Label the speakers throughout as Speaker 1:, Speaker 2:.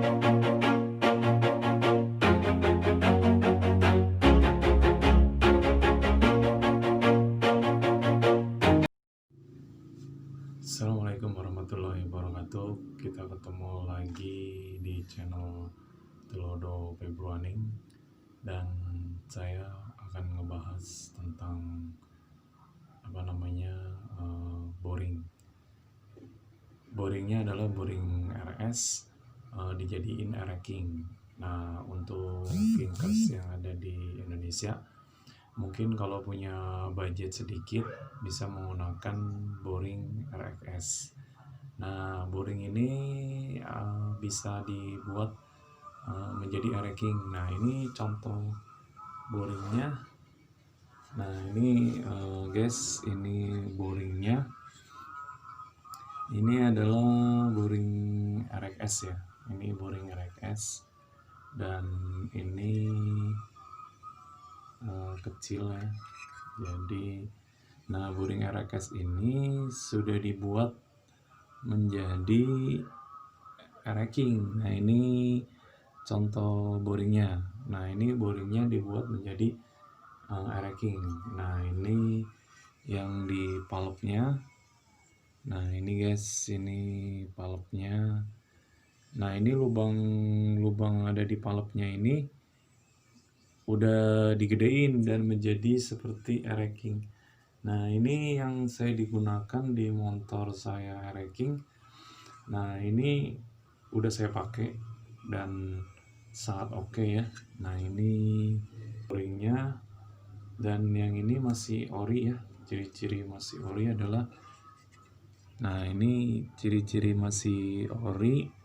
Speaker 1: Assalamualaikum warahmatullahi wabarakatuh. Kita ketemu lagi di channel Telodo Februaning, dan saya akan ngebahas tentang boring. Boringnya adalah boring RS, dijadiin racking. Nah, untuk kinkers yang ada di Indonesia, mungkin kalau punya budget sedikit bisa menggunakan boring RX. Nah, boring ini bisa dibuat menjadi racking. Nah, ini contoh boringnya. Nah, ini guys, ini boringnya. Ini adalah boring RX ya. Ini boring RX, dan ini kecil ya. Jadi, nah, boring RX ini sudah dibuat menjadi racking. Nah, ini contoh boringnya. Nah, ini boringnya dibuat menjadi racking. Nah, ini yang di palpnya. Nah, ini guys, ini palpnya. Nah, ini lubang ada di palpnya ini udah digedein dan menjadi seperti racking. Nah, ini yang saya digunakan di motor saya racking. Nah, ini udah saya pakai dan sangat oke ya. Nah, ini boringnya, dan yang ini masih ori ya. Ciri-ciri masih ori adalah, nah, ini ciri-ciri masih ori.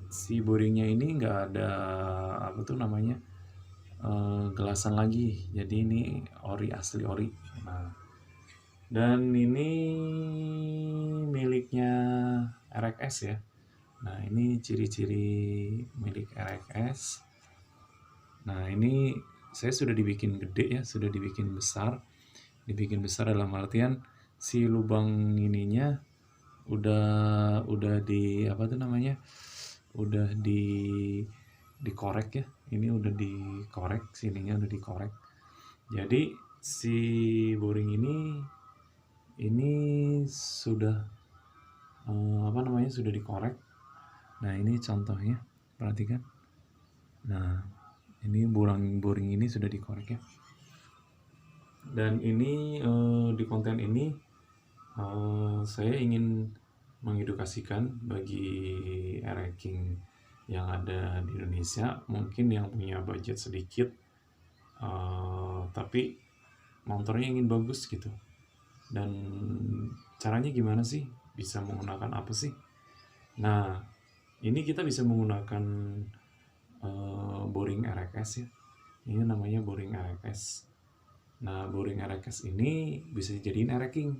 Speaker 1: Si boringnya ini nggak ada gelasan lagi, jadi ini ori, asli ori. Nah, dan ini miliknya RX ya. Nah, ini ciri-ciri milik RX. Nah, ini saya sudah dibikin gede ya, sudah dibikin besar. Dibikin besar dalam artian si lubang ininya udah dikorek ya. Ini udah dikorek, sininya udah dikorek. Jadi si boring ini sudah sudah dikorek. Nah, ini contohnya, perhatikan. Nah, ini boring ini sudah dikorek ya. Dan ini di konten ini saya ingin mengedukasikan bagi racking yang ada di Indonesia, mungkin yang punya budget sedikit tapi motornya ingin bagus gitu. Dan caranya gimana sih? Bisa menggunakan apa sih? Nah, ini kita bisa menggunakan boring RX ya. Ini namanya boring RX. Nah, boring RX ini bisa dijadiin racking,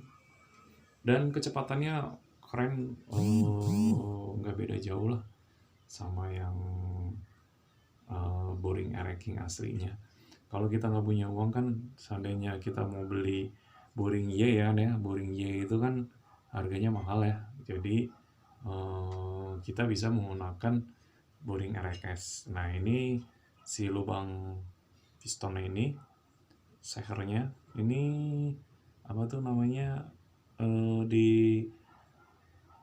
Speaker 1: dan kecepatannya keren, nggak beda jauh lah sama yang boring racking aslinya. Kalau kita nggak punya uang kan, seandainya kita mau beli boring Y ya, boring Y itu kan harganya mahal ya. Jadi kita bisa menggunakan boring RX. Nah, ini si lubang pistonnya ini, sehernya ini di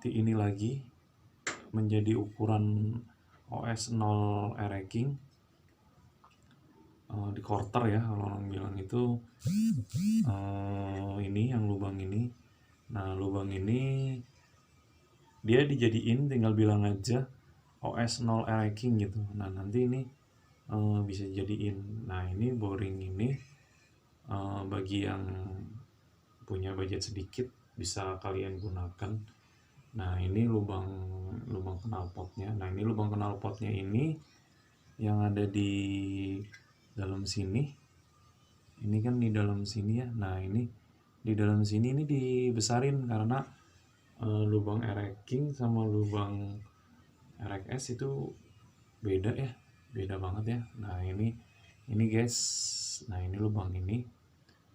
Speaker 1: ini lagi menjadi ukuran OS 0 racking, di quarter ya kalau orang bilang itu. Ini yang lubang ini. Nah, lubang ini dia dijadiin, tinggal bilang aja OS 0 racking gitu. Nah, nanti ini bisa jadiin. Nah, ini boring ini bagi yang punya budget sedikit bisa kalian gunakan. Nah, ini lubang knalpotnya. Nah, ini lubang knalpotnya ini yang ada di dalam sini. Ini kan di dalam sini ya. Nah, ini di dalam sini ini dibesarin karena lubang racking sama lubang RX itu beda ya, beda banget ya. Nah, ini guys. Nah, ini lubang ini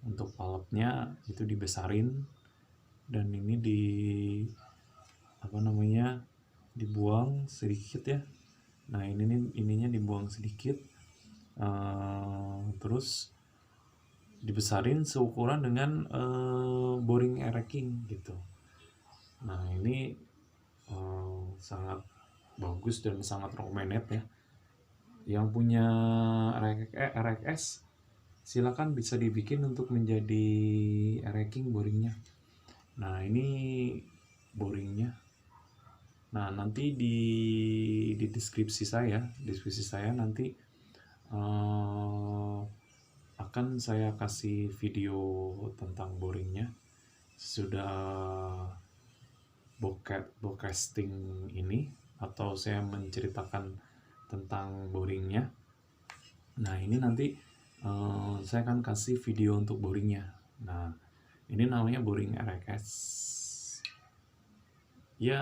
Speaker 1: untuk palpnya itu dibesarin, dan ini dibuang sedikit ya. Nah ini nih, ininya dibuang sedikit, terus dibesarin seukuran dengan boring racking gitu. Nah ini sangat bagus dan sangat recommended ya. Yang punya RX silakan bisa dibikin untuk menjadi racking boringnya. Nah ini boringnya. Nah nanti di deskripsi saya nanti akan saya kasih video tentang boringnya. Sudah broadcasting ini, atau saya menceritakan tentang boringnya. Nah ini nanti saya akan kasih video untuk boringnya. Nah ini namanya boring RX. Ya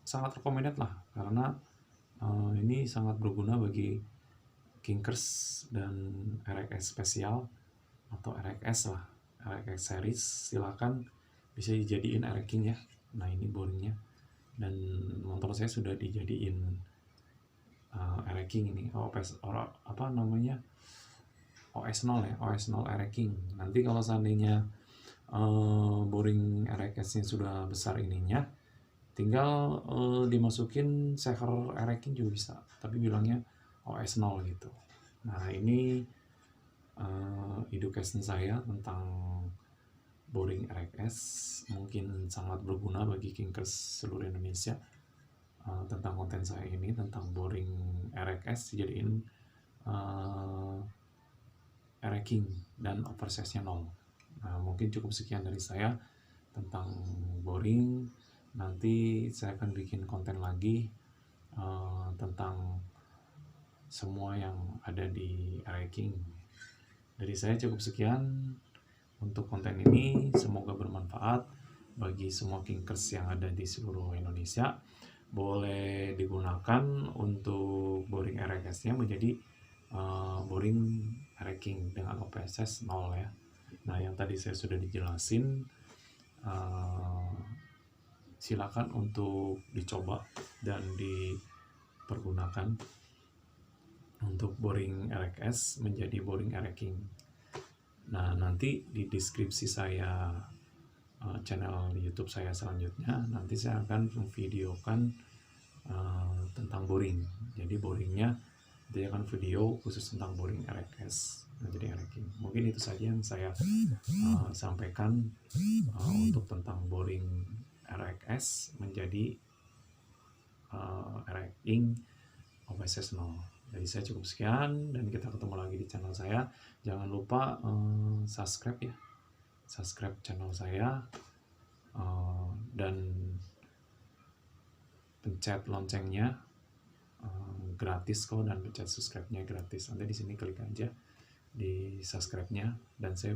Speaker 1: sangat recommended lah, karena ini sangat berguna bagi kinkers dan RX spesial atau RX lah, RX series. Silakan bisa dijadiin racking ya. Nah ini boringnya, dan motor saya sudah dijadiin racking ini. OS apa namanya, OS 0 ya, OS 0 racking. Nanti kalau seandainya boring RX nya sudah besar ininya, tinggal dimasukin shaker racking juga bisa, tapi bilangnya OS 0 gitu. Nah ini education saya tentang boring RX, mungkin sangat berguna bagi kinkers seluruh Indonesia. Tentang konten saya ini tentang boring RX dijadiin racking dan oversize-nya 0. Nah mungkin cukup sekian dari saya tentang boring. Nanti saya akan bikin konten lagi tentang semua yang ada di racking. Dari saya cukup sekian untuk konten ini. Semoga bermanfaat bagi semua kinkers yang ada di seluruh Indonesia. Boleh digunakan untuk boring RX-nya menjadi boring racking dengan OPSS 0 ya. Nah yang tadi saya sudah dijelasin, silakan untuk dicoba dan dipergunakan untuk boring RX menjadi boring racking. Nah nanti di deskripsi saya channel YouTube saya selanjutnya, nanti saya akan memvideokan tentang boring. Jadi boringnya dia akan video khusus tentang boring RX menjadi racking. Mungkin itu saja yang saya sampaikan untuk tentang boring RX menjadi racking OPSS 0. Jadi saya cukup sekian, dan kita ketemu lagi di channel saya. Jangan lupa subscribe ya, subscribe channel saya, dan pencet loncengnya, gratis kok, dan pencet subscribe-nya gratis. Nanti di sini klik aja di subscribe-nya, dan saya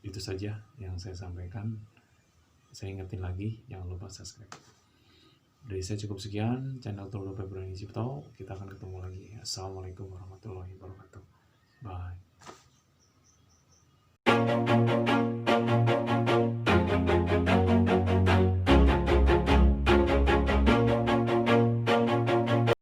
Speaker 1: itu saja yang saya sampaikan. Saya ingetin lagi, jangan lupa subscribe. Dari saya cukup sekian, channel Toldo Februari Cipto. Kita akan ketemu lagi. Assalamualaikum warahmatullahi wabarakatuh. Bye.